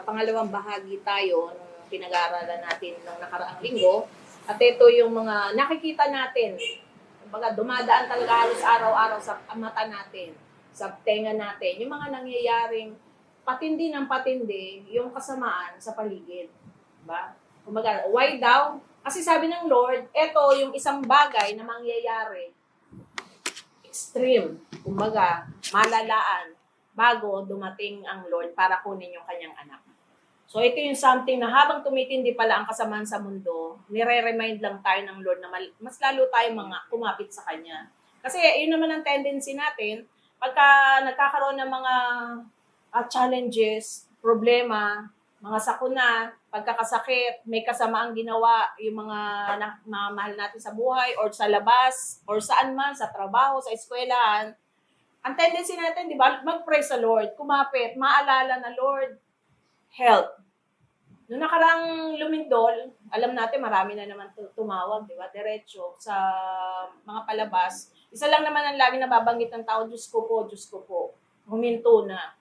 pangalawang bahagi tayo nung pinag-aaralan natin ng nakaraang linggo. At ito yung mga nakikita natin. Kumbaga, dumadaan talaga halos araw-araw sa mata natin, sa tenga natin. Yung mga nangyayaring patindi ng patindi, yung kasamaan sa paligid. Diba? Kumbaga, why daw? Kasi sabi ng Lord, ito yung isang bagay na mangyayari. Extreme. Kumbaga, malalaan bago dumating ang Lord para kunin yung kanyang anak. So ito yung something na habang tumitindi pala ang kasamaan sa mundo, nire-remind lang tayo ng Lord na mas lalo tayong mga kumapit sa Kanya. Kasi yun naman ang tendency natin, pagka nagkakaroon ng mga challenges, problema, mga sakuna, pagkakasakit, may kasamaang ginawa yung mga mahal natin sa buhay or sa labas or saan man, sa trabaho, sa eskwelahan, ang tendency natin, di ba, mag-pray sa Lord, kumapit, maalala na Lord, help. Noong nakarang lumindol, alam natin marami na naman tumawag, di ba, diretso sa mga palabas. Isa lang naman ang lagi nababanggit ng tao, Diyos ko po, huminto na.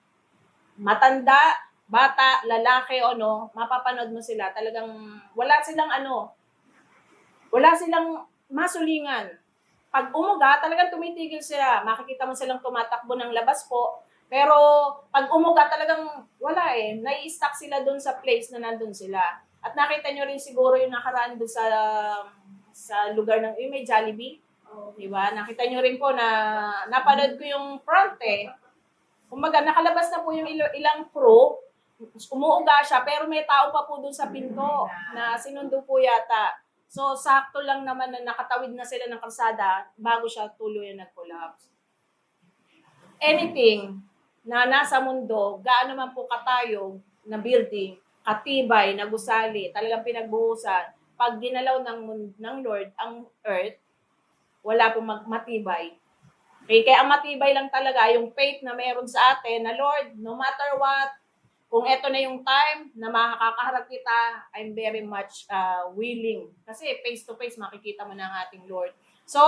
Matanda, bata, lalaki o no, mapapanood mo sila, talagang wala silang masulingan. Pag umuga, talagang tumitigil sila. Makikita mo silang tumatakbo ng labas po. Pero pag umuga, talagang wala eh. Nai-stuck sila dun sa place na nandun sila. At nakita nyo rin siguro yung nakaraan dun sa lugar ng may Jollibee. Diba? Nakita nyo rin po na napanood ko yung front eh. Kumbaga, nakalabas na po yung ilang crew. Umuuga siya, pero may tao pa po dun sa pinto na sinundo po yata. So, sakto lang naman na nakatawid na sila ng kalsada bago siya tuloy na nag-collapse. Anything na nasa mundo, gaano man po katayog na building, katibay, na gusali, talagang pinagbuhusan, pag dinalaw ng Lord ang earth, wala pong matibay. Okay? Kaya ang matibay lang talaga, yung faith na meron sa atin, na Lord, no matter what, kung ito na yung time na makakaharap kita, I'm very much willing. Kasi face-to-face makikita mo na ang ating Lord. So,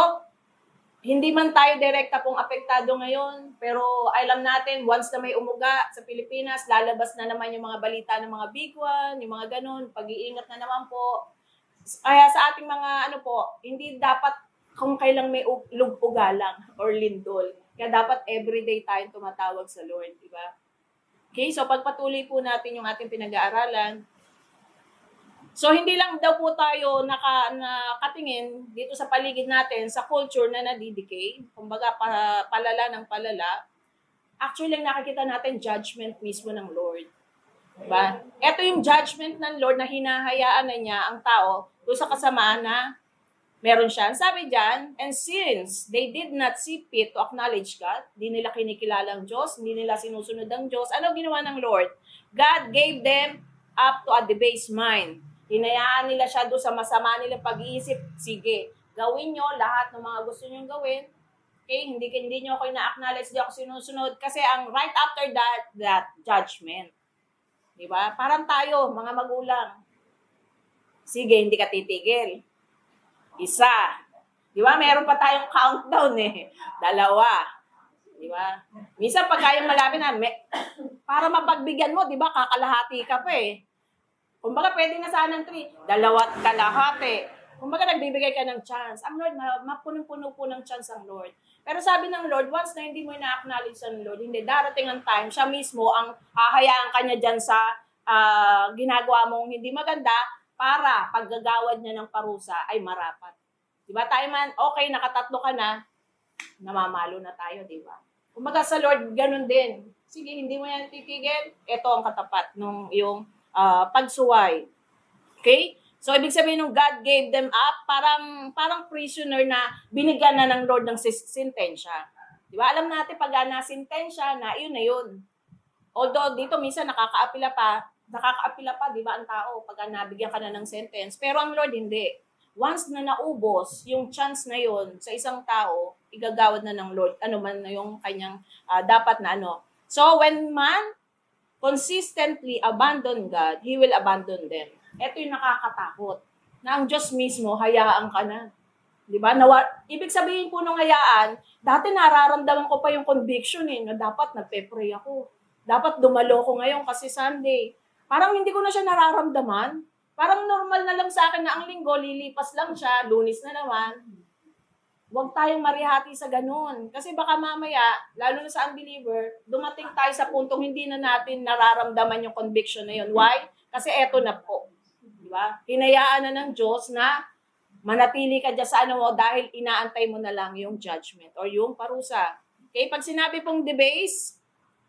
hindi man tayo direkta pong apektado ngayon, pero alam natin, once na may umuga sa Pilipinas, lalabas na naman yung mga balita ng mga big one, yung mga ganun, pag-iingat na naman po. Kaya sa ating mga hindi dapat kung kailang may lugpuga lang or lindol. Kaya dapat everyday tayong tumatawag sa Lord, di ba? Okay, so pagpatuloy po natin yung ating pinag-aaralan. So hindi lang daw po tayo nakatingin dito sa paligid natin sa culture na nadidecay, kumbaga palala ng palala. Actually, nakikita natin judgment mismo ng Lord. Diba? Ito yung judgment ng Lord na hinahayaan na niya ang tao doon sa kasamaan na meron siya. Sabi diyan, and since they did not see fit to acknowledge God, hindi nila kinikilala ang Diyos, hindi nila sinusunod ang Diyos, ano ginawa ng Lord? God gave them up to a debased mind. Hinayaan nila siya doon sa masama nilang pag-iisip. Sige, gawin nyo lahat ng mga gusto nyo gawin. Okay, hindi nyo ako ina-acknowledge, hindi ako sinusunod. Kasi ang right after that judgment. Diba? Parang tayo, mga magulang. Sige, hindi ka titigil. Isa. Di ba? Meron pa tayong countdown eh. 2. Di ba? Minsan pag kayang malapit na, para mapagbigyan mo, di ba, kakalahati ka pa eh. Kumbaga, pwede na sana ng 3. 2 at kalahati. Kumbaga, nagbibigay ka ng chance. Ang Lord, mapunong-puno po ng chance ang Lord. Pero sabi ng Lord, once na hindi mo na-acknowledge ang Lord, hindi, darating ang time, siya mismo ang hahayaan ka niya dyan sa ginagawa mong hindi maganda, para paggagawad niya ng parusa ay marapat. Diba tayo man, okay, nakatatlo ka na, namamalo na tayo, diba? Kumbaga sa Lord, ganun din. Sige, hindi mo yan titigil, ito ang katapat ng iyong pagsuway. Okay? So, ibig sabihin nung God gave them up, parang prisoner na binigyan na ng Lord ng sentensya. Diba? Alam natin, pag na-sentensya, na yun na yun. Although, dito minsan nakakaapila pa, di ba, ang tao pag nabigyan ka na ng sentence. Pero ang Lord, hindi. Once na naubos yung chance na yon sa isang tao, igagawad na ng Lord, ano man na yung kanyang dapat na ano. So, when man consistently abandon God, He will abandon them. Ito yung nakakatakot. Na ang Diyos mismo, hayaan ka na. Di ba? Ibig sabihin po nung hayaan, dati nararamdaman ko pa yung conviction na dapat nagpe-pray ako. Dapat dumalo ko ngayon kasi Sunday. Parang hindi ko na siya nararamdaman. Parang normal na lang sa akin na ang linggo, lilipas lang siya, Lunes na naman. Huwag tayong marihati sa ganun. Kasi baka mamaya, lalo na sa unbeliever, dumating tayo sa puntong hindi na natin nararamdaman yung conviction na yun. Why? Kasi eto na po. Di ba? Hinayaan na ng Diyos na manatili ka dyan sa ano mo dahil inaantay mo na lang yung judgment or yung parusa. Okay? Pag sinabi pong debase,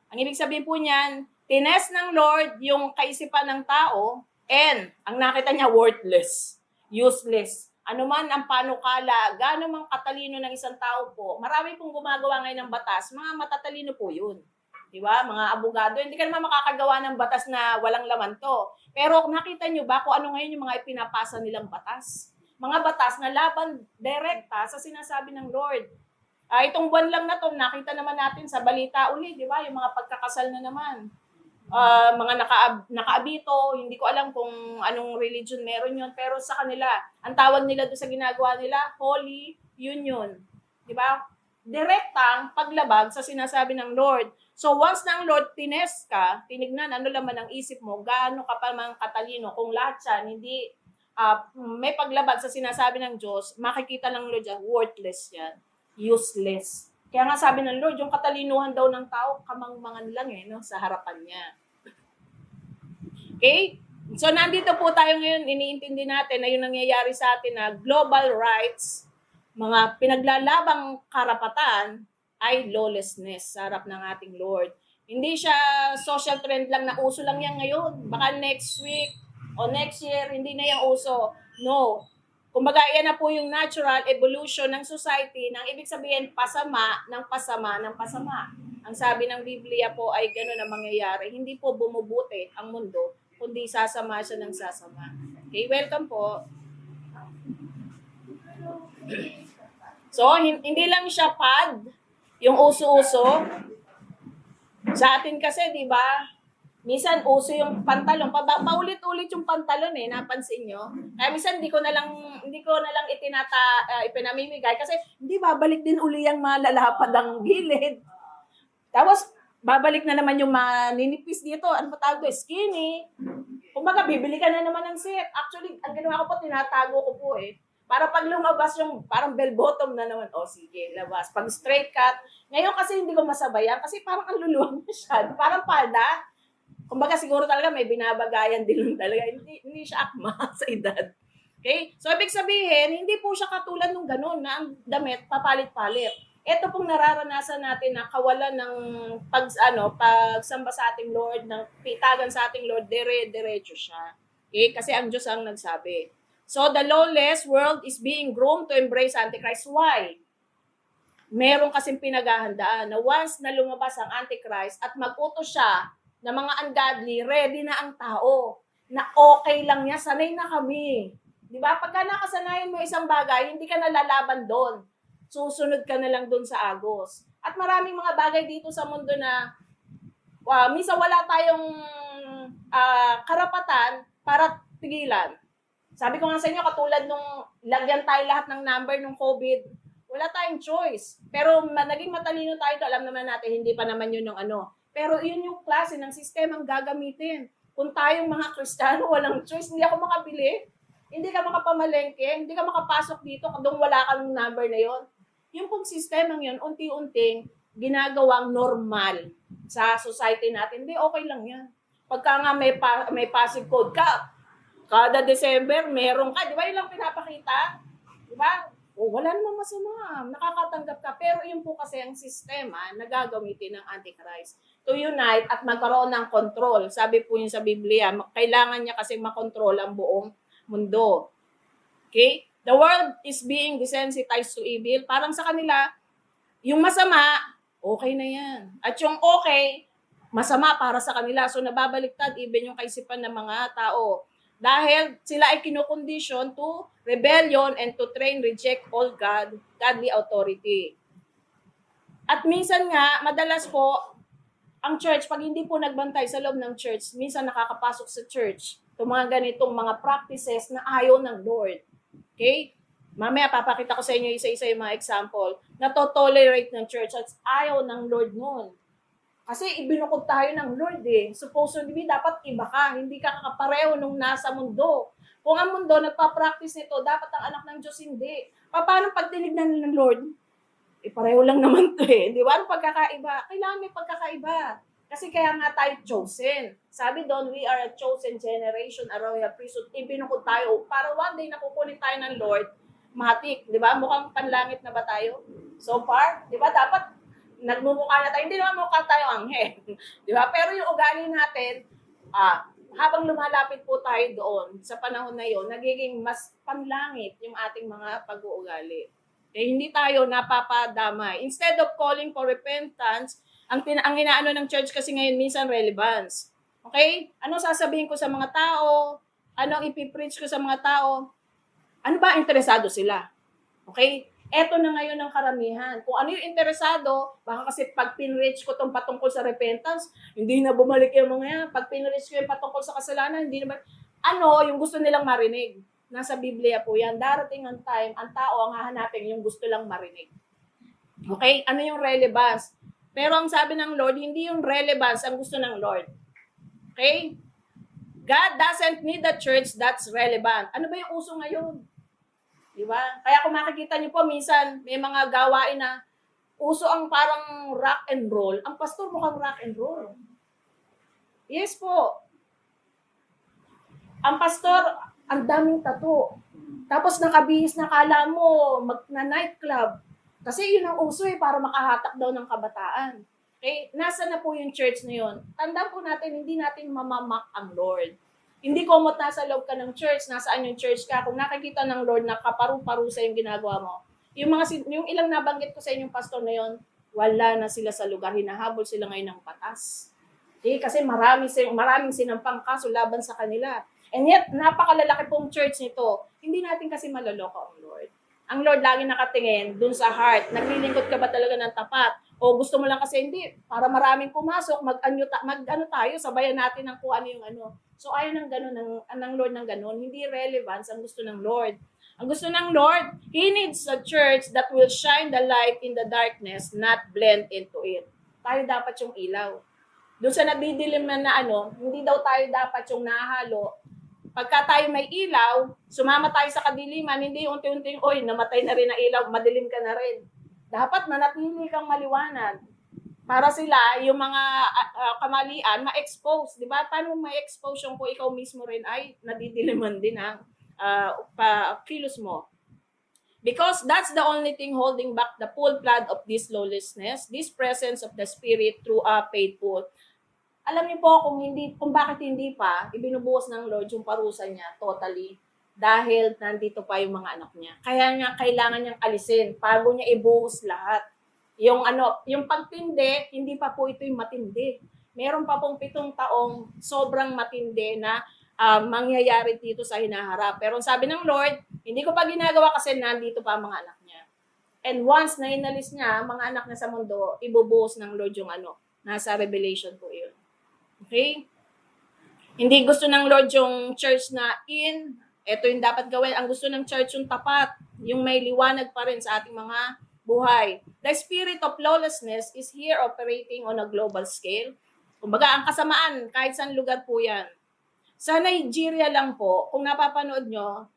ang ibig sabihin po niyan, tinest ng Lord yung kaisipan ng tao and ang nakita niya worthless, useless. Ano man ang panukala, gaano man katalino ng isang tao po, marami pong gumagawa ngayon ng batas, mga matatalino po yun. Di ba? Mga abogado, hindi ka naman makakagawa ng batas na walang laman to. Pero nakita nyo ba kung ano ngayon yung mga ipinapasa nilang batas? Mga batas na laban direkta sa sinasabi ng Lord. Itong buwan lang na to, nakita naman natin sa balita uli, di ba? Yung mga pagkakasal na naman. Mga nakaabito, hindi ko alam kung anong religion meron yun, pero sa kanila, ang tawag nila doon sa ginagawa nila, Holy Union. Di ba? Direktang paglabag sa sinasabi ng Lord. So once ng Lord tinest ka, tinignan ano laman ang isip mo, gaano ka pa mang katalino, kung lahat yan, hindi may paglabag sa sinasabi ng Diyos, makikita ng Lord yan, worthless yan, useless. Kaya nga sabi ng Lord, yung katalinuhan daw ng tao, kamangmangan lang no, sa harapan niya. Okay? So, nandito po tayo ngayon, iniintindi natin na yung nangyayari sa atin na global rights, mga pinaglalabang karapatan, ay lawlessness sa harap ng ating Lord. Hindi siya social trend lang na uso lang yan ngayon. Baka next week o next year, hindi na yung uso. No. Kumbaga, yan na po yung natural evolution ng society nang ibig sabihin, pasama ng pasama ng pasama. Ang sabi ng Biblia po ay gano'n ang mangyayari. Hindi po bumubuti ang mundo, kundi sasama siya ng sasama. Okay, welcome po. So, hindi lang siya pad, yung uso-uso. Sa atin kasi, di ba, minsan uso yung pantalon, paulit-ulit yung pantalon napansin nyo. Kaya minsan hindi ko na lang ipinamimigay kasi hindi babalik din uli yung malalapad ang gilid. Tapos babalik na naman yung maninipis dito. Ano pa tawag doon? Skinny. Kumbaga bibili ka na naman ng set. Actually, ang ginawa ko po, tinatago ko po para pag lumabas yung parang bell bottom na naman, sige, labas. Pag straight cut, ngayon kasi hindi ko masabayan kasi parang ang luluwang masyado. Parang palda. Kumbaga siguro talaga may binabagayan din lang talaga. Hindi siya akma sa edad. Okay? So, ibig sabihin, hindi po siya katulad nung ganun na ang damit papalit-palit. Ito pong nararanasan natin na kawalan ng pagsamba sa ating Lord, ng pitagan sa ating Lord, dire-diretso siya. Okay? Kasi ang Diyos ang nagsabi. So, the lawless world is being groomed to embrace Antichrist. Why? Meron kasing pinaghahandaan na once na lumabas ang Antichrist at mag-utos siya na mga ungodly, ready na ang tao. Na okay lang niya, sanay na kami. Di ba? Pagka nakasanayan mo isang bagay, hindi ka nalalaban doon. Susunod ka na lang doon sa agos. At maraming mga bagay dito sa mundo na minsan wala tayong karapatan para tigilan. Sabi ko nga sa inyo, katulad nung lagyan tayo lahat ng number nung COVID, wala tayong choice. Pero naging matalino tayo, alam naman natin, hindi pa naman yun ng Pero yun yung klase ng sistemang gagamitin. Kung tayong mga Kristiyano, walang choice, hindi ako makabili, hindi ka makapamalengke, hindi ka makapasok dito kung wala kang number na yon. Yung pong sistemang yun, unti-unting ginagawang normal sa society natin. Hindi, okay lang yan. Pagka nga may passive code ka, kada December, meron ka, di ba? Yun lang pinapakita. Di ba? Wala namang masama. Nakakatanggap ka. Pero yun po kasi ang sistema na gagamitin ng Antichrist to unite at magkaroon ng control. Sabi po yun sa Biblia, kailangan niya kasi makontrol ang buong mundo. Okay? The world is being desensitized to evil. Parang sa kanila, yung masama, okay na yan. At yung okay, masama para sa kanila. So nababaliktad even yung kaisipan ng mga tao. Dahil sila ay kinukondisyon to rebellion and to reject all godly authority. At minsan nga, madalas po, ang church, pag hindi po nagbantay sa loob ng church, minsan nakakapasok sa church itong mga ganitong mga practices na ayaw ng Lord. Okay? Mamaya papakita ko sa inyo isa-isa yung mga example na to-tolerate ng church at ayaw ng Lord noon. Kasi ibinukod tayo ng Lord eh. Supposedly, dapat iba ka. Hindi ka kakapareho nung nasa mundo. Kung ang mundo nagpa-practice nito, dapat ang anak ng Diyos hindi. Paano pag tinignan ng Lord? Pareho lang naman to eh. Di ba? Ang pagkakaiba? Kailangan may pagkakaiba. Kasi kaya nga tayo chosen. Sabi doon, we are a chosen generation, a royal priesthood. Ibinukod tayo para one day nakukunin tayo ng Lord, matik. Di ba? Mukhang panlangit na ba tayo? So far, di ba? Dapat nagmumukha na tayo. Hindi naman mukha tayo anghel. Di ba? Pero yung ugali natin, habang lumalapit po tayo doon, sa panahon na yon, nagiging mas panlangit yung ating mga pag-uugali. Hindi tayo napapadamay. Instead of calling for repentance, ang inaano ng church kasi ngayon minsan relevance. Okay? Ano sasabihin ko sa mga tao? Ano ang ipipreach ko sa mga tao? Ano ba interesado sila? Okay? Eto na ngayon ang karamihan. Kung ano yung interesado, baka kasi pag pinreach ko itong patungkol sa repentance, hindi na bumalik yung mga yan. Pag pinreach ko yung patungkol sa kasalanan, hindi na yung gusto nilang marinig. Nasa Biblia po yan. Darating ang time, ang tao ang hahanapin yung gusto lang marinig. Okay? Ano yung relevance? Pero ang sabi ng Lord, hindi yung relevance ang gusto ng Lord. Okay? God doesn't need a church that's relevant. Ano ba yung uso ngayon? Diba? Kaya kung makikita niyo po, minsan may mga gawain na uso ang parang rock and roll. Ang pastor mukhang rock and roll. Yes po. Ang pastor, ang daming tattoo. Tapos nakabihis na kala mo, mag-nightclub. Kasi yun ang uso para makahatak daw ng kabataan. Okay? Nasa na po yung church na yun? Tandaan po natin, hindi natin mamamak ang Lord. Hindi komot nasa loob ka ng church, nasaan yung church ka. Kung nakikita ng Lord na kaparu-parusa yung ginagawa mo, yung ilang nabanggit ko sa inyong pastor na yun, wala na sila sa lugar, hinahabol sila ngayon ng patas. Okay? Kasi maraming sinampang kaso laban sa kanila. And yet, napakalalaki pong church nito. Hindi natin kasi maloloko ang Lord. Ang Lord lagi nakatingin dun sa heart. Naglilingkod ka ba talaga ng tapat? O gusto mo lang kasi hindi, para maraming pumasok, mag-ano tayo, sabayan natin ng kung ano yung ano. So ayaw ng ganun, ng Lord ng ganun. Hindi relevance ang gusto ng Lord. Ang gusto ng Lord, He needs a church that will shine the light in the darkness, not blend into it. Tayo dapat yung ilaw. Doon sa nadidilim na hindi daw tayo dapat yung nahalo. Pagka tayo may ilaw, sumama tayo sa kadiliman, hindi unti-unti, namatay na rin ang ilaw, madilim ka na rin. Dapat manatili kang maliwanag para sila, yung mga kamalian, ma-expose. Di ba? Paano ma-expose yung kung ikaw mismo rin ay nadidiliman din ang kilos mo? Because that's the only thing holding back the full flood of this lawlessness, this presence of the Spirit through a faithful. Alam niyo po kung bakit hindi pa ibinubuhos ng Lord yung parusa niya totally, dahil nandito pa yung mga anak niya. Kaya nga kailangan niyang alisin bago niya ibuhos lahat. Yung pagtindi, hindi pa po ito yung matindi. Meron pa pong 7 taong sobrang matindi na mangyayari dito sa hinaharap. Pero sabi ng Lord, hindi ko pa ginagawa kasi nandito pa ang mga anak niya. And once na inalis niya, mga anak na sa mundo, ibubuhos ng Lord yung nasa Revelation po yun. Okay? Hindi gusto ng Lord yung church na ito yung dapat gawin. Ang gusto ng church yung tapat, yung may liwanag pa rin sa ating mga buhay. The spirit of lawlessness is here operating on a global scale. Kumbaga, ang kasamaan, kahit saan lugar po yan. Sa Nigeria lang po, kung napapanood nyo,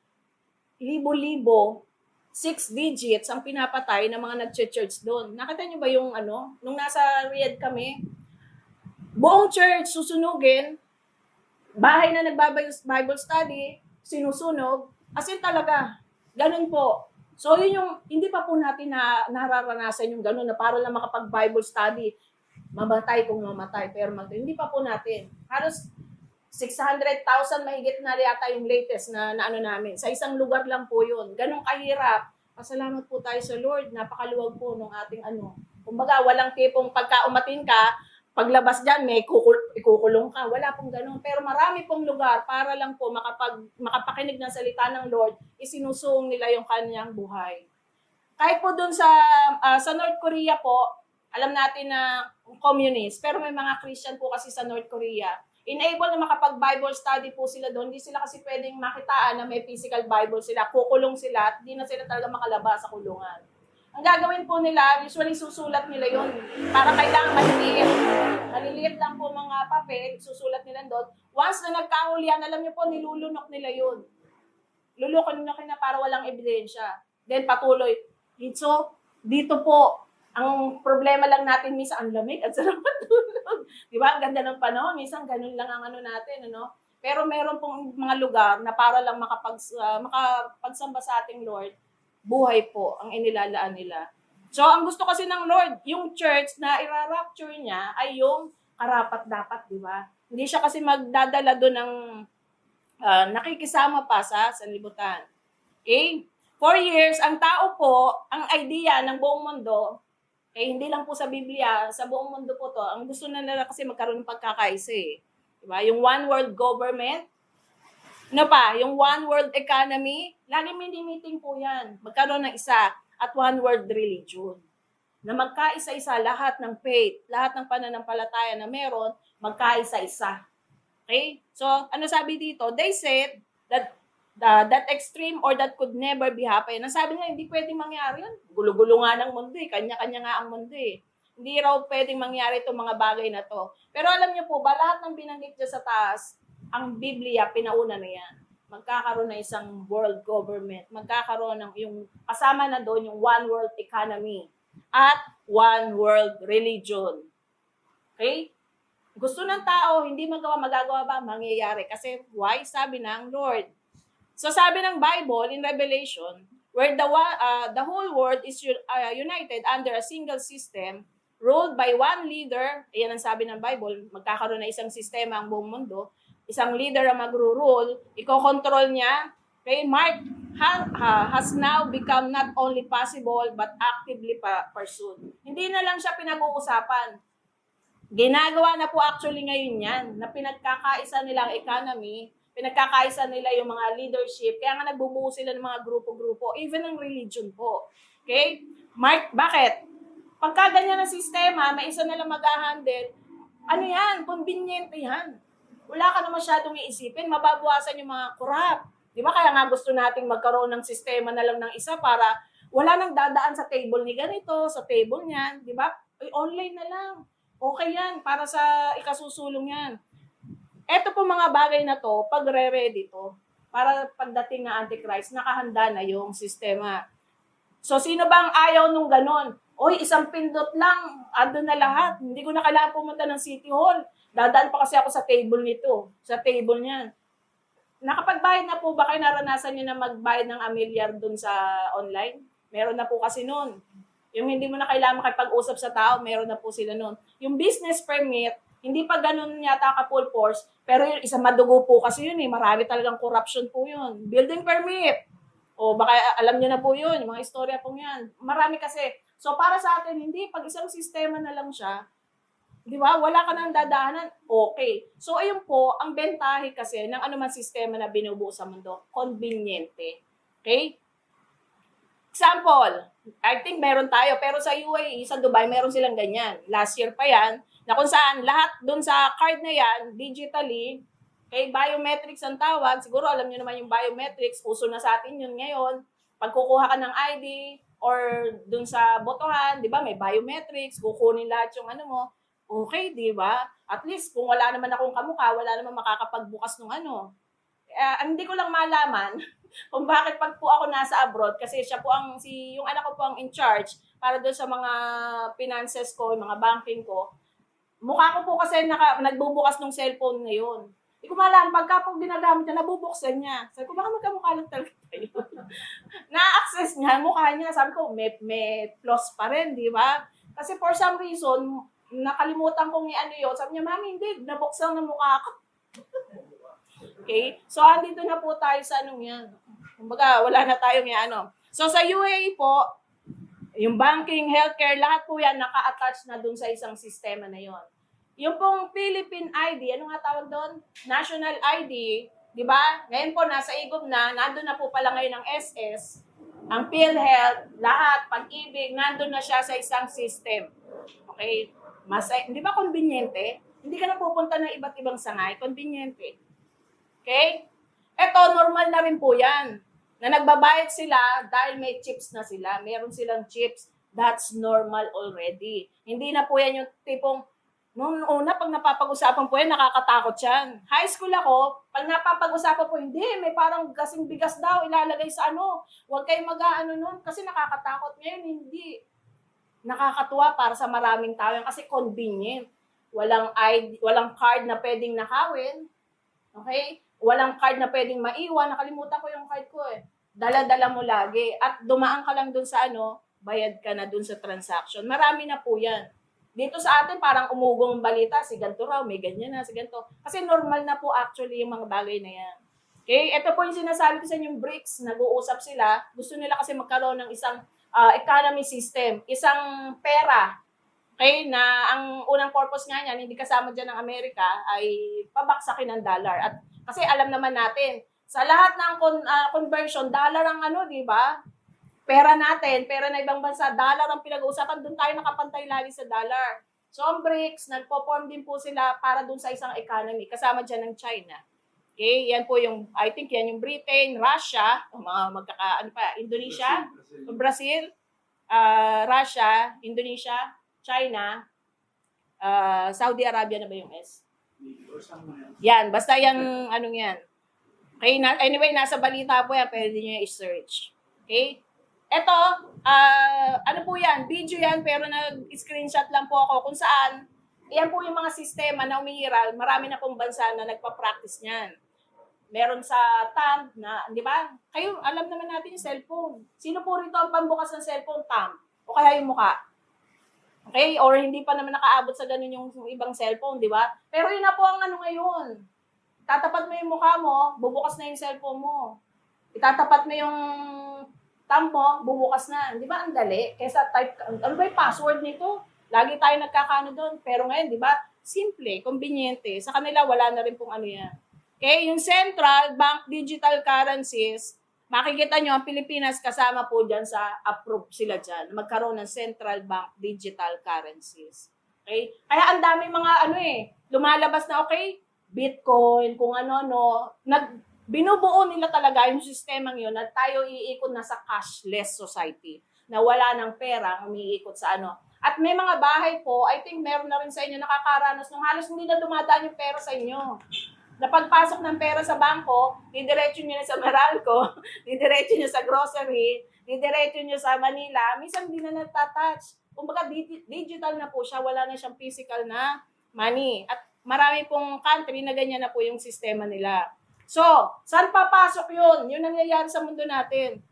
libo-libo, 6 digits ang pinapatay ng mga nag-church doon. Nakita nyo ba yung nung nasa Riyadh kami, buong church susunugin, bahay na nagba-Bible study, sinusunog, as in talaga, ganun po. So yun yung, hindi pa po natin nararanasan yung ganun na para lang makapag-Bible study, mamatay kung mamatay, pero hindi pa po natin. Halos 600,000 mahigit na yata yung latest na namin. Sa isang lugar lang po yun. Ganun kahirap. Pasalamat po tayo sa Lord. Napakaluwag po nung ating Kumbaga, walang tipong pagka umatin ka, paglabas dyan, may ikukulong ka. Wala pong ganun. Pero marami pong lugar para lang po makapakinig ng salita ng Lord, isinusuong nila yung kanyang buhay. Kahit po dun sa North Korea po, alam natin na communist, pero may mga Christian po kasi sa North Korea. Enable na makapag-Bible study po sila doon. Hindi sila kasi pwedeng makitaan na may physical Bible sila. Kukulong sila at di na sila talaga makalabas sa kulungan. Ang gagawin po nila, usually susulat nila yun para kailangan mahitiin. Maliliit lang po mga papel, susulat nila doon. Once na nagkahulihan, alam niyo po, nilulunok nila yun. Lulukoy na para walang ebidensya. Then patuloy. So, dito po, ang problema lang natin minsan, ang lamig, at sarap matulog. Di ba? Ang ganda ng panahon, minsan ganun lang ang ano natin, ano? Pero meron pong mga lugar na para lang makapagsamba sa ating Lord, buhay po ang inilalaan nila. So, ang gusto kasi ng Lord, yung church na ira-rapture niya ay yung karapat-dapat, di ba? Hindi siya kasi magdadala doon ng nakikisama pa sa sanlibutan. Okay? 4 years, ang tao po, ang idea ng buong mundo, hindi lang po sa Biblia, sa buong mundo po to, ang gusto na nila kasi magkaroon ng pagkakaisa eh. Diba? Yung one world government, ano pa, yung one world economy, lagi mini-meeting po yan. Magkaroon ng isa at one world religion. Na magkaisa-isa lahat ng faith, lahat ng pananampalataya na meron, magkaisa-isa. Okay? So, ano sabi dito? They said that that extreme or that could never be happen. Nasabi nga, hindi pwedeng mangyari yun. Gulo-gulo nga ng mundo eh. Kanya-kanya nga ang mundo eh. Hindi raw pwedeng mangyari itong mga bagay na to. Pero alam niyo po ba, lahat ng binanggit dyan sa taas, ang Biblia, pinauna na yan. Magkakaroon na isang world government. Magkakaroon ng yung kasama na doon yung one world economy at one world religion. Okay? Gusto ng tao, hindi magagawa ba? Mangyayari. Kasi why? Sabi ng Lord. So sabi ng Bible in Revelation, where the whole world is united under a single system, ruled by one leader, ayan ang sabi ng Bible, magkakaroon na isang sistema ang buong mundo, isang leader ang magro-rule, iko-control niya, okay, Mark has now become not only possible but actively pursued. Hindi na lang siya pinag-uusapan. Ginagawa na po actually ngayon yan, na pinagkakaisa nilang economy, pinagkakaisa nila yung mga leadership, kaya nga nagbubuo sila ng mga grupo-grupo, even ng religion po. Okay? Mark, bakit? Pagka ganyan ang sistema, may isa na lang mag-handle, ano yan? Convenient yan. Wala ka na masyadong iisipin, mababawasan yung mga corrupt. Di ba? Kaya nga gusto nating magkaroon ng sistema na lang ng isa para wala nang dadaan sa table ni ganito, sa table niyan. Di ba? Online na lang. Okay yan, para sa ikasusulong yan. Eto po mga bagay na to, pag re-ready to, para pagdating ng Antichrist, nakahanda na yung sistema. So, sino bang ayaw nung ganon? Oy, isang pindot lang, ando na lahat. Hindi ko na kailangan pumunta ng City Hall. Dadaan pa kasi ako sa table nito, sa table niyan. Nakapagbayad na po ba kayo, naranasan niyo na magbayad ng amilyar dun sa online? Meron na po kasi noon. Yung hindi mo na kailangan makipag-usap sa tao, meron na po sila noon. Yung business permit, hindi pa ganun yata ka full force, pero yung isa madugo po kasi yun eh. Marami talagang corruption po yun. Building permit. O baka alam niyo na po yun, yung mga istorya po yan. Marami kasi. So para sa atin, hindi. Pag isang sistema na lang siya, di ba? Wala ka nang dadaanan, okay. So ayun po, ang bentahe kasi ng anuman sistema na binubuo sa mundo, conveniente. Okay? Example, I think meron tayo, pero sa UAE, sa Dubai, meron silang ganyan. Last year pa yan, na kung saan lahat dun sa card na yan, digitally, okay, biometrics ang tawag. Siguro alam niyo naman yung biometrics, uso na sa atin yun ngayon. Pag kukuha ka ng ID or dun sa botohan, di ba, may biometrics, kukunin lahat yung ano mo. Okay, di ba? At least kung wala naman akong kamukha, wala naman makakapagbukas ng ano. Hindi ko lang malaman kung bakit pag po ako nasa abroad, kasi siya po yung anak ko po ang in charge para doon sa mga finances ko, yung mga banking ko. Mukha ko po kasi nagbubukas ng cellphone ngayon. Hindi ko malaman, pagka po ginagamit niya, nabubuksan niya. Sabi ko, baka magkamukha lang talaga tayo. Na-access niya, mukha niya. Sabi ko, may flaws pa rin, di ba? Kasi for some reason, nakalimutan kong i-ano yun. Sabi niya, mami, hindi, nabuksan ng mukha ko. Okay? So, andito na po tayo sa anong yan. Kumbaga, wala na tayong ano. So, sa UAE po, yung banking, healthcare, lahat po yan naka-attach na dun sa isang sistema na yon. Yung pong Philippine ID, ano nga tawag doon? National ID, di ba? Ngayon po, nasa IGOB na, nandun na po pala ngayon ang SS, ang PhilHealth, lahat, pag-ibig, nandun na siya sa isang system. Okay? Di ba conveniente? Hindi ka na pupunta ng iba't ibang sangay, conveniente. Okay? Eto, normal na rin po yan. Na nagbabayad sila dahil may chips na sila. Meron silang chips. That's normal already. Hindi na po yan yung tipong Noong una, pag napapag-usapan po yan, nakakatakot yan. High school ako, pag napapag-usapan po, hindi, may parang gasing bigas daw, ilalagay sa ano, huwag kayong mag-ano nun, kasi nakakatakot. Ngayon, hindi. Nakakatuwa para sa maraming tao yan, kasi convenient. Walang ID, walang card na pwedeng nakawin. Okay? Walang card na pwedeng maiwan. Nakalimutan ko yung card ko eh. Dala-dala mo lagi. At dumaan ka lang dun sa ano, bayad ka na dun sa transaction. Marami na po yan. Dito sa atin, parang umugong balita, si ganito raw, may ganyan na, si ganito. Kasi normal na po actually yung mga bagay na yan. Okay? Ito po yung sinasabi ko sa inyong BRICS, nag-uusap sila. Gusto nila kasi magkaroon ng isang economy system, isang pera. Okay? Na ang unang purpose nga niyan, hindi kasama dyan ng Amerika, ay pabaksakin ng dollar. At kasi alam naman natin, sa lahat ng conversion, dollar ang ano, di ba? Pera natin, pera na ibang bansa, dollar ang pinag-uusapan, doon tayo nakapantay lagi sa dollar. So, ang BRICS, nagpo-form din po sila para doon sa isang economy, kasama dyan ng China. Okay, yan po yung, I think yan yung Britain, Russia, Indonesia, Brazil, Russia, Indonesia, China, Saudi Arabia na ba yung S? Yan, basta yung, anong yan. Okay, anyway, nasa balita po yan, pwede nyo i-search. Okay? Ito, ano po yan, video yan, pero nag-screenshot lang po ako kung saan, yan po yung mga sistema na umiiral, marami na pong bansa na nagpa-practice niyan. Meron sa thumb na, di ba? Kayo, alam naman natin yung cellphone. Sino po rito ang pambukas ng cellphone? Thumb. O kaya yung mukha. Okay? Or hindi pa naman nakaabot sa ganun yung ibang cellphone, di ba? Pero yun na po ang ano ngayon. Tatapat mo yung mukha mo, bubukas na yung cellphone mo. Itatapat mo yung thumb mo, bubukas na. Di ba? Ang dali. Kesa type, ano ba yung password nito? Lagi tayo nagkakaano doon. Pero ngayon, di ba? Simple, conveniente. Sa kanila, wala na rin pong ano yan. Okay? Yung central bank digital currencies, makikita nyo, ang Pilipinas kasama po dyan sa approve sila dyan. Magkaroon ng central bank digital currencies. Okay? Kaya ang dami mga ano lumalabas na okay, Bitcoin, kung ano-ano, binubuo nila talaga yung sistemang yun na tayo iikot na sa cashless society, na wala ng pera ang umiikot sa ano. At may mga bahay po, I think meron na rin sa inyo nakakaranas nung halos hindi na dumadaan yung pera sa inyo. Na pagpasok ng pera sa bangko, didiretso nyo na sa Meralco, didiretso nyo sa grocery, didiretso nyo sa Manila, minsan hindi na natatouch. Kumbaga digital na po siya, wala na siyang physical na money. At marami pong country na ganyan na po yung sistema nila. So, saan papasok yun? Yun nangyayari sa mundo natin.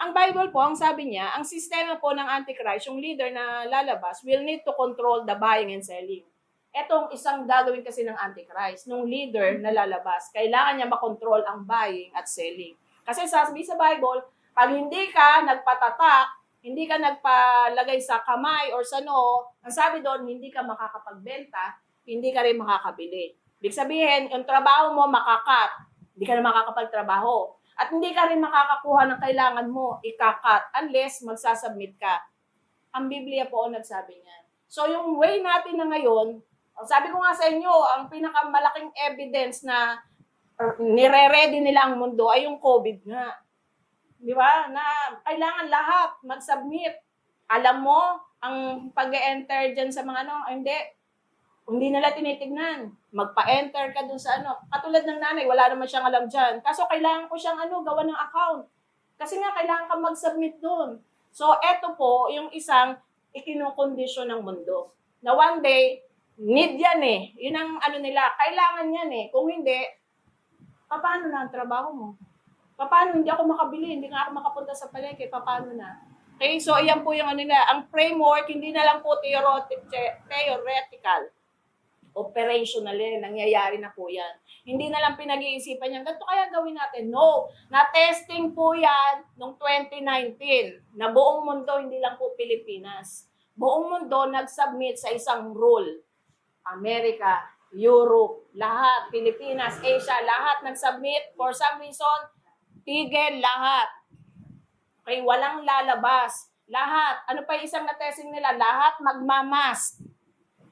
Ang Bible po, ang sabi niya, ang sistema po ng Antichrist, yung leader na lalabas, will need to control the buying and selling. Etong isang gagawin kasi ng Antichrist, nung leader na lalabas, kailangan niya makontrol ang buying at selling. Kasi sabi sa Bible, pag hindi ka nagpatatak, hindi ka nagpalagay sa kamay or sa noo, ang sabi doon, hindi ka makakapagbenta, hindi ka rin makakabili. Ibig sabihin, yung trabaho mo makakat, hindi ka na makakapagtrabaho. At hindi ka rin makakakuha ng kailangan mo, ikakat, unless magsasubmit ka. Ang Biblia po ang nagsabi niyan. So yung way natin na ngayon, sabi ko nga sa inyo, ang pinakamalaking evidence na nire-ready nila ang mundo ay yung COVID nga. Di ba? Na kailangan lahat mag-submit. Alam mo, ang pag-enter dyan sa mga hindi nila tinitignan. Magpa-enter ka dun sa Katulad ng nanay, wala naman siyang alam dyan. Kaso kailangan ko siyang gawa ng account. Kasi nga, kailangan ka mag-submit dun. So, eto po, yung isang ikinukondisyon ng mundo. Na one day, need yan Yun ang nila. Kailangan yan Kung hindi, paano na ang trabaho mo? Paano hindi ako makabili? Hindi nga ako makapunta sa palengke. Paano na? Okay, so ayan po yung nila. Ang framework, hindi na lang po theoretical. Operational nangyayari na po yan. Hindi na lang pinag-iisipan yan, ganito kaya gawin natin. No, na-testing po yan noong 2019, na buong mundo, hindi lang po Pilipinas. Buong mundo nag-submit sa isang rule. America, Europe, lahat, Pilipinas, Asia, lahat nag-submit. For some reason, tigil lahat. Okay, walang lalabas. Lahat. Ano pa yung isang na-testing nila? Lahat magmamask.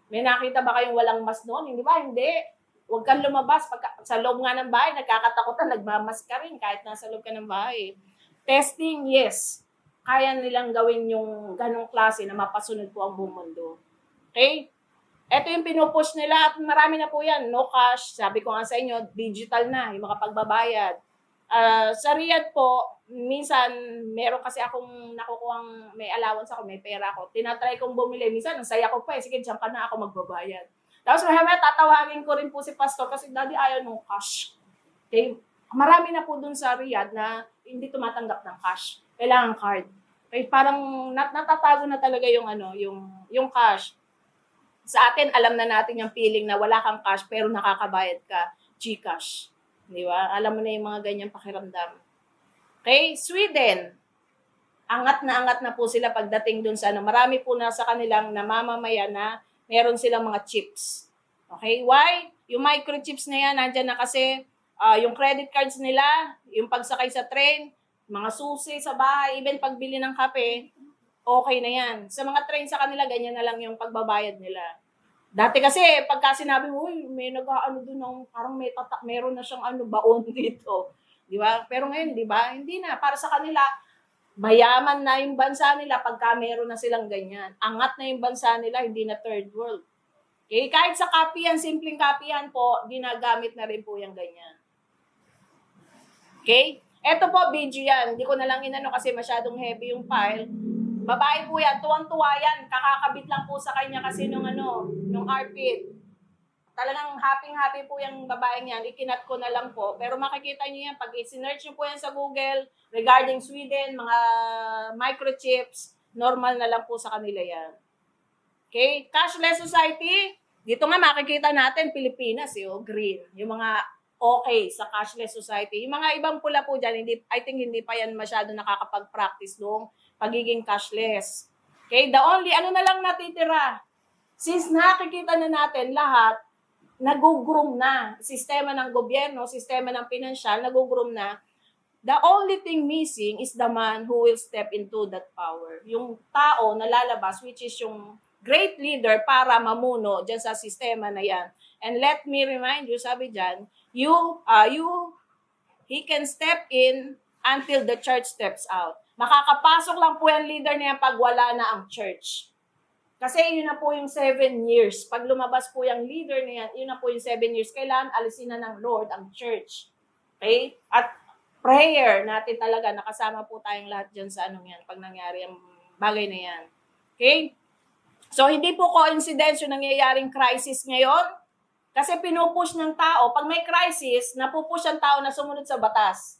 May nakita ba kayong walang mask noon? Hindi ba? Hindi. Huwag kang lumabas. Sa loob nga ng bahay, nagkakatakutan, nagmamask ka rin kahit nasa loob ka ng bahay. Testing, yes. Kaya nilang gawin yung ganong klase na mapasunod po ang buong mundo. Okay? Ito yung pinupush nila at marami na po yan. No cash, sabi ko nga sa inyo, digital na, yung mga pagbabayad. Sa Riyadh po, minsan meron kasi akong nakukuhang may allowance ako, may pera ako. Tinatry kong bumili. Minsan, ang saya ko pa eh. Sige, diyan ka na ako magbabayad. Tapos mamaya tatawagin ko rin po si pastor kasi daddy ayaw ng cash. Okay? Marami na po dun sa Riyadh na hindi tumatanggap ng cash. Kailangan card. Okay, parang natatago na talaga yung yung cash. Sa atin, alam na natin yung feeling na wala kang cash pero nakakabayad ka, GCash. Di ba? Alam mo na yung mga ganyang pakiramdam. Okay? Sweden. Angat na po sila pagdating dun sa Marami po na sa kanilang namamamaya na meron silang mga chips. Okay? Why? Yung microchips na yan, nandyan na kasi yung credit cards nila, yung pagsakay sa train, mga susi sa bahay, even pagbili ng kape, okay na yan. Sa mga train sa kanila, ganyan na lang yung pagbabayad nila. Dati kasi, pagka sinabi mo, may nag-ano doon ng, parang meron na siyang baon dito. Di ba? Pero ngayon, di ba? Hindi na. Para sa kanila, mayaman na yung bansa nila pagka meron na silang ganyan. Angat na yung bansa nila, hindi na third world. Okay? Kahit sa kapihan, simpleng kapihan po, ginagamit na rin po yung ganyan. Okay? Ito po, video yan. Hindi ko na lang inano kasi masyadong heavy yung file. Babae po yan, tuwang-tuwa yan. Kakakabit lang po sa kanya kasi nung armpit. Talagang happy-happy po yung babaeng yan. Ikinat ko na lang po. Pero makikita niyo yan, pag i-search niyo po yan sa Google, regarding Sweden, mga microchips, normal na lang po sa kanila yan. Okay? Cashless society, dito nga makikita natin, Pilipinas, green. Yung mga okay sa cashless society. Yung mga ibang pula po dyan, I think hindi pa yan masyado nakakapag-practice doong pagiging cashless. Okay? The only, na lang natitira? Since nakikita na natin lahat, nag-groom na. Sistema ng gobyerno, sistema ng pinansyal, nag-groom na. The only thing missing is the man who will step into that power. Yung tao na lalabas, which is yung great leader para mamuno dyan sa sistema na yan. And let me remind you, sabi dyan, he can step in until the church steps out. Makakapasok lang po yung leader niya pag wala na ang church. Kasi yun na po yung 7 years. Pag lumabas po yung leader niya, yun na po yung 7 years. Kailangan alisin na ng Lord ang church. Okay? At prayer natin talaga, nakasama po tayong lahat dyan sa yan, pag nangyari ang bagay na yan. Okay? So, hindi po coincidence yung nangyayaring crisis ngayon. Kasi pinupush ng tao, pag may crisis, napupush ang tao na sumunod sa batas.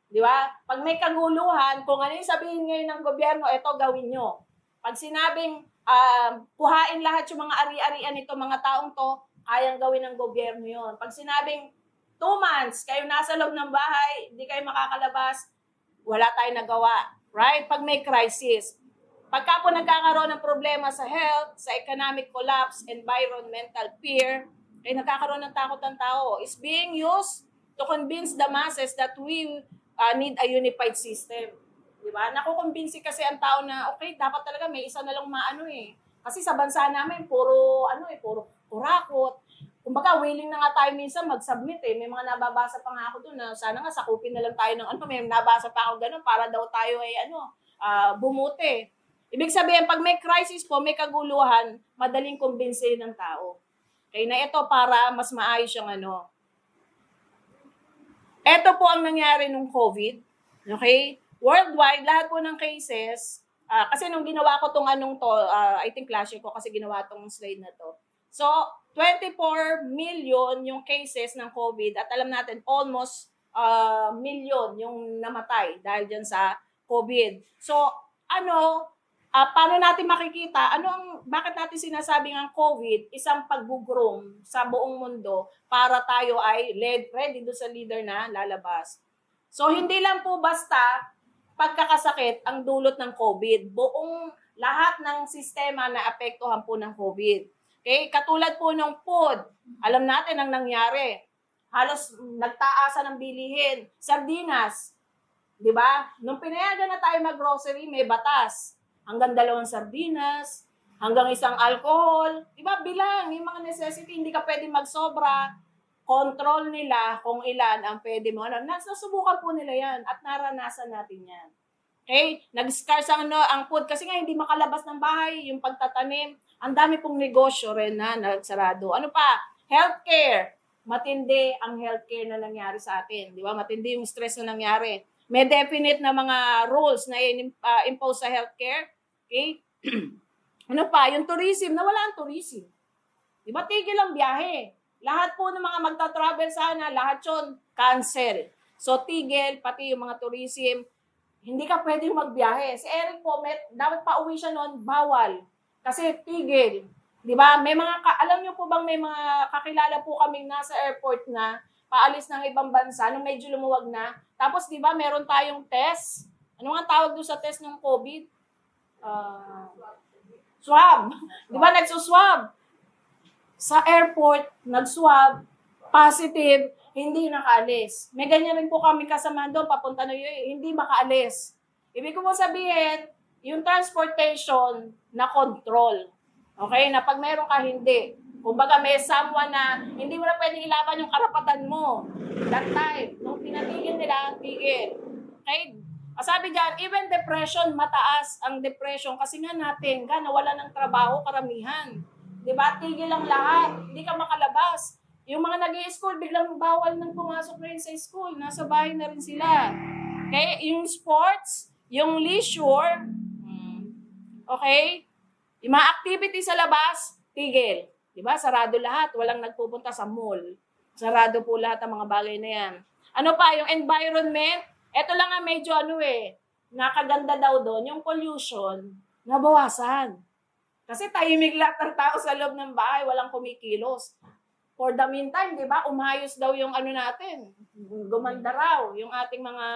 Di ba? Pag may kaguluhan, kung ano yung sabihin ngayon ng gobyerno, eto gawin nyo. Pag sinabing, kuhain lahat yung mga ari-arian nito, mga taong to, kayang gawin ng gobyerno yon. Pag sinabing, 2 months, kayo nasa loob ng bahay, hindi kayo makakalabas, wala tayong nagawa. Right? Pag may crisis. Pagka po nagkakaroon ng problema sa health, sa economic collapse, environmental fear, ay nagkakaroon ng takot ng tao, is being used to convince the masses that we need a unified system. Diba? Nakukumbinsi kasi ang tao na, okay, dapat talaga may isa na lang Kasi sa bansa namin, puro kurakot. Kumbaga, willing na nga tayo minsan mag-submit May mga nababasa pa nga ako doon na sana nga sakupin na lang tayo ng may nabasa pa ako ganun para daw tayo ay bumuti. Ibig sabihin, pag may crisis po, may kaguluhan, madaling kumbinsin ng tao. Okay, na ito para mas maayos yung Ito po ang nangyari nung COVID. Okay? Worldwide, lahat po ng cases, kasi nung ginawa ko tong I think last year ko kasi ginawa tong slide na to. So, 24 million yung cases ng COVID at alam natin almost million yung namatay dahil dyan sa COVID. So, paano natin makikita, bakit natin sinasabing ang COVID, isang pag-groom sa buong mundo para tayo ay ready doon sa leader na lalabas. So, hindi lang po basta pagkakasakit ang dulot ng COVID. Buong lahat ng sistema na apektuhan po ng COVID. Okay? Katulad po ng food, alam natin ang nangyari. Halos nagtaasan ng bilihin. Sardinas, di ba? Nung pinayagan na tayo mag-grocery, may batas. Hanggang 2 sardinas, hanggang 1 alcohol. Diba, bilang, yung mga necessity, hindi ka pwede magsobra. Control nila kung ilan ang pwede mo. Nasubukan po nila yan at naranasan natin yan. Okay? Nag-scarce ang food kasi nga hindi makalabas ng bahay, yung pagtatanim. Ang dami pong negosyo rin na nagsarado. Ano pa? Healthcare. Matindi ang healthcare na nangyari sa atin. Di ba? Matindi yung stress na nangyari. May definite na mga rules na impose sa healthcare. Okay? Ano pa? Yung tourism. Nawala ang tourism. Di ba? Tigil ang biyahe. Lahat po ng mga magta-travel sana, lahat yun, cancel. So, tigil, pati yung mga tourism, hindi ka pwedeng magbiyahe. Si Eric po, dapat pa uwi siya noon, bawal. Kasi tigil. Di ba? May mga, alam niyo po bang may mga kakilala po kaming nasa airport na paalis ng ibang bansa nung medyo lumuwag na. Tapos di ba meron tayong test? Ano nga tawag doon sa test ng COVID? Swab. Di ba nagsuswab? Sa airport, nag-swab, positive, hindi nakaalis. May ganyan rin po kami kasama doon, papunta na yun, hindi makaalis. Ibig ko po sabihin, yung transportation na control. Okay? Na pag meron ka, hindi. Kumbaga may someone na hindi mo na pwedeng ilaban yung karapatan mo. That time, nung pinatigil nila, tigil. Okay? Sabi dyan, even depression, mataas ang depression kasi nga natin, nawala ng trabaho, karamihan. Diba? Tigil ang lahat. Hindi ka makalabas. Yung mga nag-i-school, biglang bawal nang pumasok na rin sa school. Nasa bahay na rin sila. Okay? Yung sports, yung leisure, okay? Yung mga activity sa labas, tigil. Diba? Sarado lahat. Walang nagpupunta sa mall. Sarado po lahat ang mga bagay na yan. Ano pa? Yung environment, eto lang nga medyo nakaganda daw doon, yung pollution, nabawasan. Kasi tahimik lahat ng tao sa loob ng bahay, walang kumikilos. For the meantime, di ba, umayos daw yung natin. Gumanda raw yung ating mga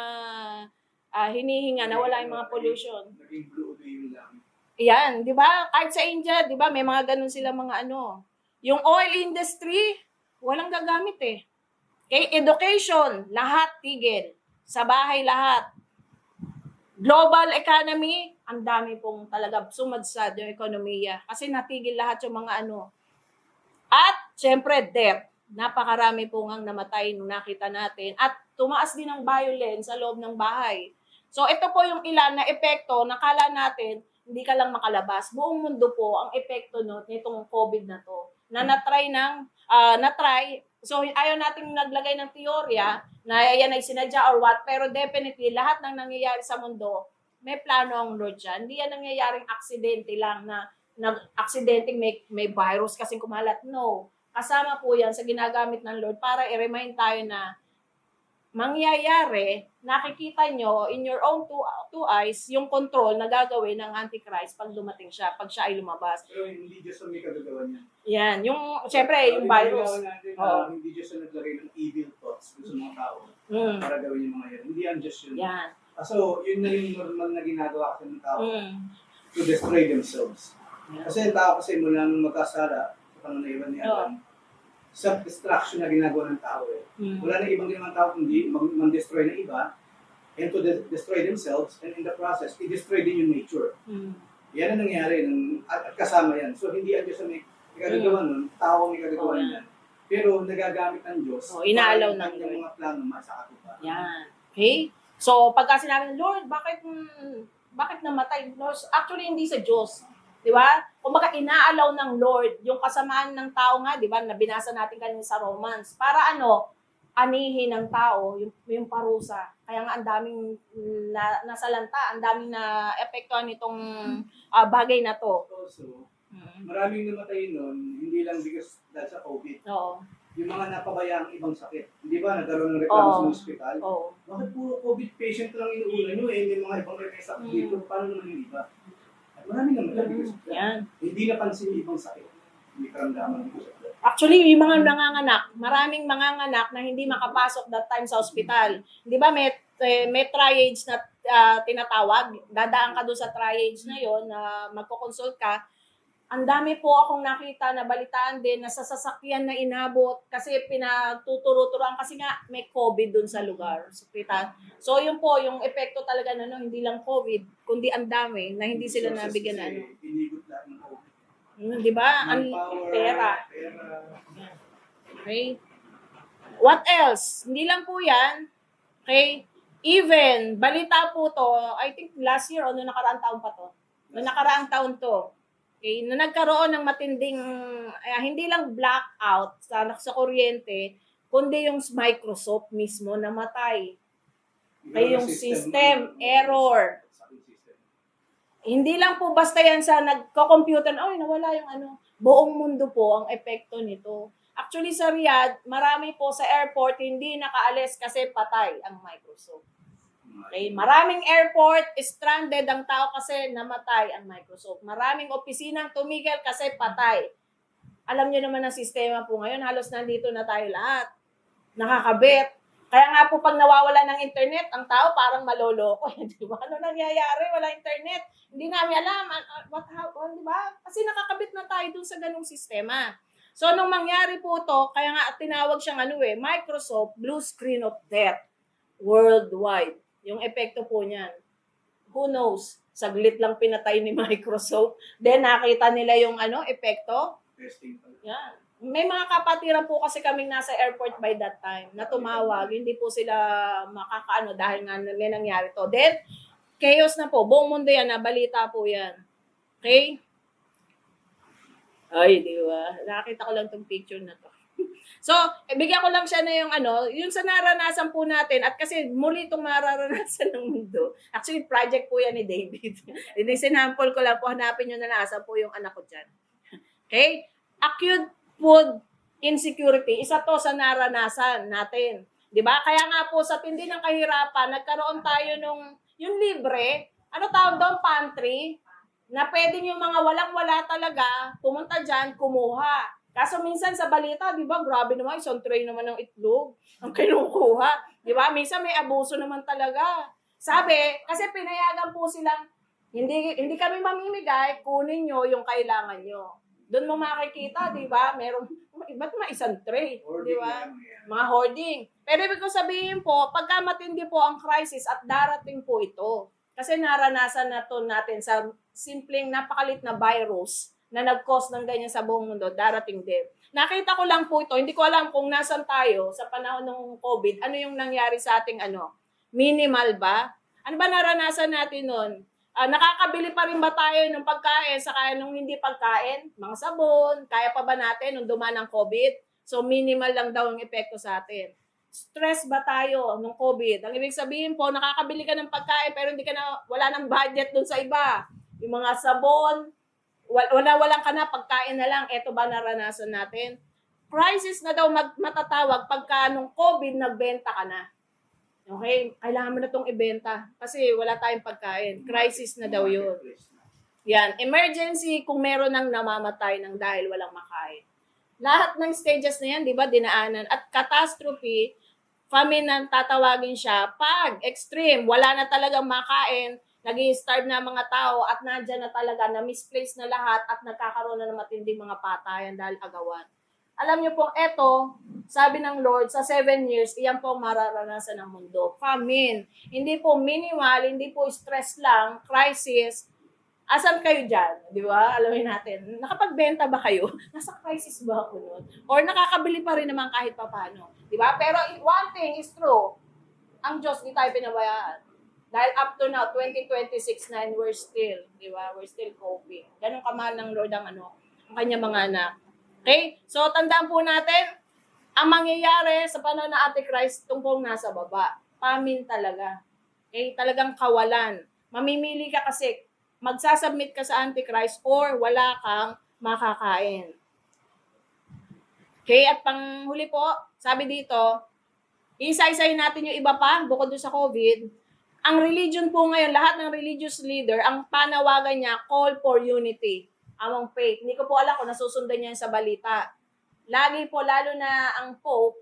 hinihinga na wala yung mga pollution. Naging blue yung lang. Yan, di ba? Kahit sa India, di ba, may mga ganun sila mga Yung oil industry, walang gagamit eh. Okay, education, lahat tigil. Sa bahay lahat. Global economy, ang dami pong talaga sumadsad yung ekonomiya. Kasi natigil lahat yung mga At, syempre, death. Napakarami po ngang namatay nung nakita natin. At tumaas din ang violence sa loob ng bahay. So, ito po yung ilan na epekto, nakala natin, hindi ka lang makalabas. Buong mundo po ang epekto nitong COVID na to. Na natry. So, ayaw nating naglagay ng teorya na yan ay sinadya or what, pero definitely, lahat ng nangyayari sa mundo, may plano ang Lord dyan. Hindi yan nangyayaring aksidente lang na nag-aksidente may virus kasing kumalat. No. Kasama po yan sa ginagamit ng Lord para i-remind tayo na mangyayari, nakikita nyo in your own two eyes, yung control na gagawin ng Antichrist pag dumating siya, pag siya ay lumabas. Pero hindi Diyos ang may kagagawa niya. Yan, syempre, yung virus. Hindi Diyos ang naglagay ng evil thoughts sa mga tao para gawin yung mga yan. Hindi ang Diyos yun. Yan. So, yun na yung normal na ginagawa kasi ng tao to destroy themselves. Kasi yung tao kasi mula nung magkasala sa panunaiwan ni Adam, self-destruction na ginagawa ng tao eh. Wala na ibang ginawang tao kundi mag-destroy ng iba and to destroy themselves and in the process, i-destroy din yung nature. Yan ang nangyari at kasama yan. So hindi ang Diyos ang may kagagawa nun, tao ang may kagagawa niyan. Pero nagagamit ng Diyos inaalaw ng yung mga plano masakatupa. Yan. Okay? So pagka sinabi ng Lord, bakit namatay? Actually, hindi sa Diyos. Di ba? Kumbaga, inaalaw ng Lord yung kasamaan ng tao nga, di ba? Nabinasa natin kanina sa Romans. Para anihin ng tao yung parusa. Kaya nga ang daming nasalanta, ang daming na epekto nitong bagay na to. Also, maraming namatay nun, hindi lang because dahil sa COVID. Oo. Yung mga napabayaang ibang sakit. Hindi ba, nagkaroon ng reklamo sa ospital? Oo. Bakit puro COVID patient lang inuuna nyo eh? May mga ibang sakit dito. Paano naman yung iba? Marami naman because of that. Hindi napansin yung ibang sakit. Hindi karamdaman because of that. Actually, yung mga nanganganak, maraming manganganak na hindi makapasok that time sa ospital. Di ba may triage na tinatawag? Dadaan ka doon sa triage na yon na magko-consult ka. Ang dami po akong nakita na balitaan din na sa sasakyan na inabot kasi pinagtuturo-turoan kasi nga may COVID dun sa lugar, sa ospital. So yun po, yung epekto talaga hindi lang COVID, kundi ang dami na hindi sila nabigyan na Inigot lahat ng COVID. Di ba? Ang pera. Okay? What else? Hindi lang po yan. Okay? Even, balita po to, I think last year o noong nakaraang taon pa to. Noong nakaraang taon to. Okay, na nagkaroon ng matinding, hindi lang blackout sa kuryente, kundi yung Microsoft mismo namatay. Ay, yung system error. Hindi lang po basta yan sa nagko-computer, nawala yung ano. Buong mundo po ang epekto nito. Actually sa Riyadh, marami po sa airport hindi nakaalis kasi patay ang Microsoft. Okay, maraming airport, stranded ang tao kasi namatay ang Microsoft. Maraming opisinang tumigil kasi patay. Alam niyo naman ang sistema po ngayon, halos nandito na tayo lahat. Nakakabit. Kaya nga po pag nawawala ng internet, ang tao parang maloloko. Di ba? Ano nangyayari? Wala internet. Hindi namin alam. What happened? Di ba? Kasi nakakabit na tayo dun sa ganung sistema. So, nung mangyari po to, kaya nga tinawag siyang Microsoft Blue Screen of Death worldwide. Yung epekto po niyan. Who knows? Saglit lang pinatay ni Microsoft. Then, nakita nila yung epekto. Testing pa. Yan. May mga kapatiran po kasi kaming nasa airport by that time na tumawag. Hindi po sila makakaano dahil nga may nangyari to. Then, chaos na po. Buong mundo yan. Nabalita po yan. Okay? Ay, di ba? Nakita ko lang tong picture na to. So, bigyan ko lang siya na yung sa naranasan po natin. At kasi muli itong mararanasan ng mundo. Actually, project po yan ni David. Sinample ko lang po. Hanapin nyo na nasa po yung anak ko dyan. Okay? Acute food insecurity, isa to sa naranasan natin. 'Di ba? Kaya nga po sa tindi ng kahirapan, nagkaroon tayo yung libre, tawag doon, pantry, na pwedeng yung mga walang-wala talaga, pumunta dyan, kumuha. Kaso minsan sa balita, 'di ba? Grabe naman, isang tray naman ng itlog ang kinukuha. 'Di ba? Minsan may abuso naman talaga. Sabi, kasi pinayagan po silang hindi kami mamimigay, kunin nyo yung kailangan nyo. Doon mo makikita, di ba? Ba't isang tray? Di ba? Mga hoarding. Pero ibig ko sabihin po, pagka matindi po ang crisis at darating po ito, kasi naranasan na to natin sa simpleng napakalit na virus na nag-cause ng ganyan sa buong mundo, darating din. Nakita ko lang po ito, hindi ko alam kung nasan tayo sa panahon ng COVID, ano yung nangyari sa ating minimal ba? Ano ba naranasan natin nun? Nakakabili pa rin ba tayo ng pagkain sa kaya nung hindi pagkain? Mga sabon, kaya pa ba natin nung dumaan ng COVID? So minimal lang daw ang epekto sa atin. Stress ba tayo nung COVID? Ang ibig sabihin po, nakakabili ka ng pagkain pero wala nang budget dun sa iba. Yung mga sabon, walang ka na, pagkain na lang. Eto ba naranasan natin? Crisis na daw matatawag pagka nung COVID nagbenta ka na. Okay, kailangan mo na itong ibenta kasi wala tayong pagkain. Crisis na daw yun. Yan, emergency kung meron nang namamatay ng dahil walang makain. Lahat ng stages na yan, di ba, dinaanan. At catastrophe, famine ang tatawagin siya, pag extreme, wala na talagang makain, nag-i-starve na mga tao at nandyan na talaga, na-misplace na lahat at nagkakaroon na ng matinding mga patayan dahil agawan. Alam niyo po, eto, sabi ng Lord, sa 7 years, iyan po mararanasan ng mundo. Famine. Hindi po minimal, hindi po stress lang, crisis. Asan kayo dyan? Di ba? Alamin natin. Nakapagbenta ba kayo? Nasa crisis ba ako nun? Or nakakabili pa rin naman kahit papano? Di ba? Pero one thing is true. Ang Diyos, di tayo pinabayaan. Dahil up to now, 2026 na, and we're still, di ba? We're still coping. Ganun kamahal ng Lord ang kanya mga anak. Okay? So, tandaan po natin, ang mangyayari sa panahon ng Antichrist, tungkol nasa baba. Famine talaga. Okay? Talagang kawalan. Mamimili ka kasi, magsasubmit ka sa Antichrist or wala kang makakain. Okay? At panghuli po, sabi dito, isa-isahin natin yung iba pa, bukod doon sa COVID. Ang religion po ngayon, lahat ng religious leader, ang panawagan niya, call for unity among faith. Hindi ko po alam kung nasusundan niya sa balita. Lagi po, lalo na ang Pope,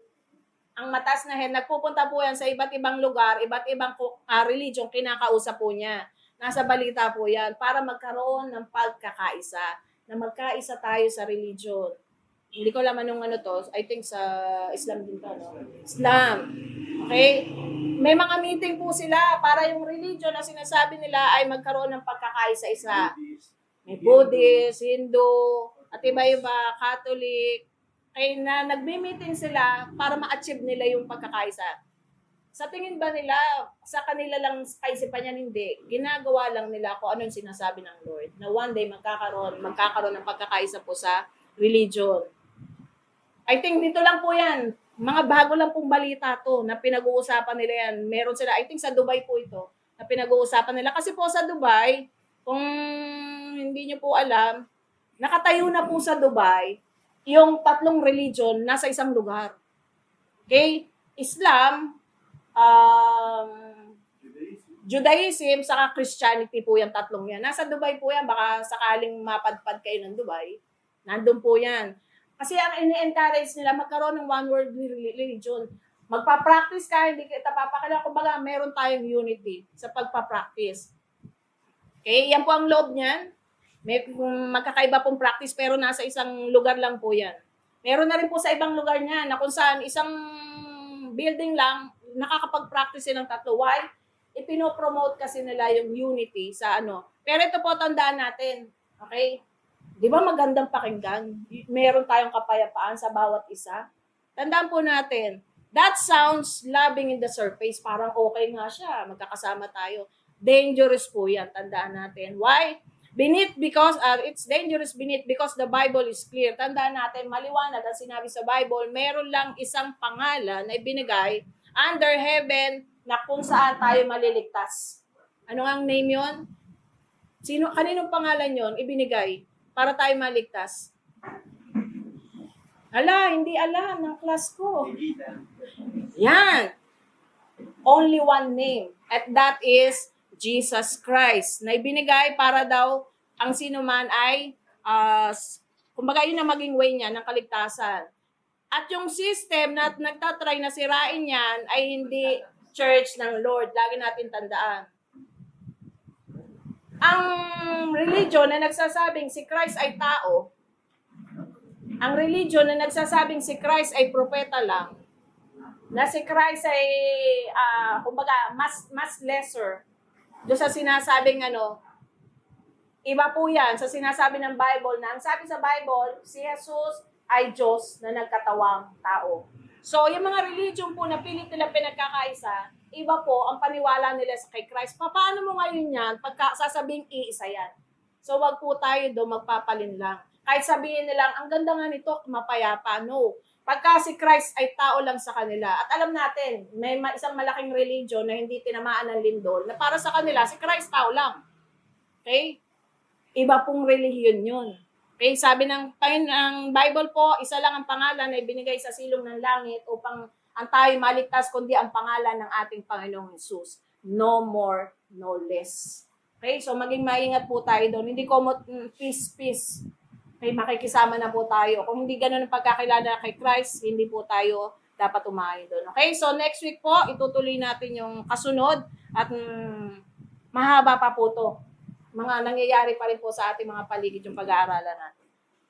ang mataas na head, nagpupunta po yan sa iba't ibang lugar, iba't ibang religion, kinakausap po niya. Nasa balita po yan, para magkaroon ng pagkakaisa, na magkaisa tayo sa religion. Hindi ko alam anong to, I think sa Islam din to, no? Islam. Okay? May mga meeting po sila para yung religion na sinasabi nila ay magkaroon ng pagkakaisa-isa. May Buddhist, Hindu, at iba-iba, Catholic. Kaya na nagme-meeting sila para ma-achieve nila yung pagkakaisa. Sa tingin ba nila, sa kanila lang kaisipan yan? Hindi. Ginagawa lang nila kung ano yung sinasabi ng Lord. Na one day magkakaroon ng pagkakaisa po sa religion. I think dito lang po yan. Mga bago lang pong balita to na pinag-uusapan nila yan. Meron sila, I think sa Dubai po ito, na pinag-uusapan nila. Kasi po sa Dubai, kung hindi nyo po alam, nakatayo na po sa Dubai yung 3 religion nasa isang lugar. Okay? Islam, Judaism, saka Christianity po yung 3 yan. Nasa Dubai po yan. Baka sakaling mapadpad kayo ng Dubai, nandun po yan. Kasi ang ini-encourage nila, magkaroon ng one world religion. Magpa-practice ka, hindi kita papakala. Kumbaga, meron tayong unity sa pagpa-practice. Okay? Yan po ang loob niyan. May magkakaiba pong practice, pero nasa isang lugar lang po yan. Meron na rin po sa ibang lugar niya, na kung saan isang building lang, nakakapag-practice silang 3. Why? Ipinopromote kasi nila yung unity sa ano. Pero ito po, tandaan natin. Okay? Di ba magandang pakinggan? Meron tayong kapayapaan sa bawat isa. Tandaan po natin, that sounds loving in the surface. Parang okay nga siya. Magkakasama tayo. Dangerous po yan. Tandaan natin. Why? It's dangerous beneath because the Bible is clear. Tandaan natin, maliwanag ang sinabi sa Bible, meron lang isang pangalan na ibinigay under heaven na kung saan tayo maliligtas. Ano ang name yon? Kaninong pangalan yon ibinigay para tayo maligtas? Hindi alam ng class ko. Yan. Only one name. At that is Jesus Christ. Na ibinigay para daw ang sino man ay, kumbaga yun na maging way niya ng kaligtasan. At yung system na nagtatry na sirain yan ay hindi church ng Lord. Lagi natin tandaan. Ang religion na nagsasabing si Christ ay tao, ang religion na nagsasabing si Christ ay propeta lang, na si Christ ay, kumbaga, mas lesser, doon sa sinasabing iba po yan sa sinasabi ng Bible na ang sabi sa Bible, si Jesus ay Diyos na nagkatawang tao. So, yung mga religion po na pilit nila pinagkakaisa, iba po ang paniwala nila sa kay Christ. Paano mo ngayon yan pagka sasabing iisa yan? So, wag po tayo doon magpapalin lang. Kahit sabihin nilang, ang ganda nga nito, mapayapa. No. Pagka si Christ ay tao lang sa kanila. At alam natin, may isang malaking religion na hindi tinamaan ng lindol, na para sa kanila, si Christ tao lang. Okay? Iba pong relihiyon yun. Okay, sabi ng Bible po, isa lang ang pangalan na ibinigay sa silong ng langit upang ang tayo maligtas, kundi ang pangalan ng ating Panginoong Hesus. No more, no less. Okay, so maging maingat po tayo doon. Hindi ko peace. Okay, makikisama na po tayo. Kung hindi ganun ang pagkakilala kay Christ, hindi po tayo dapat umayo doon. Okay, so next week po, itutuloy natin yung kasunod at mahaba pa po to. Mga nangyayari pa rin po sa ating mga paligid yung pag-aaralan natin.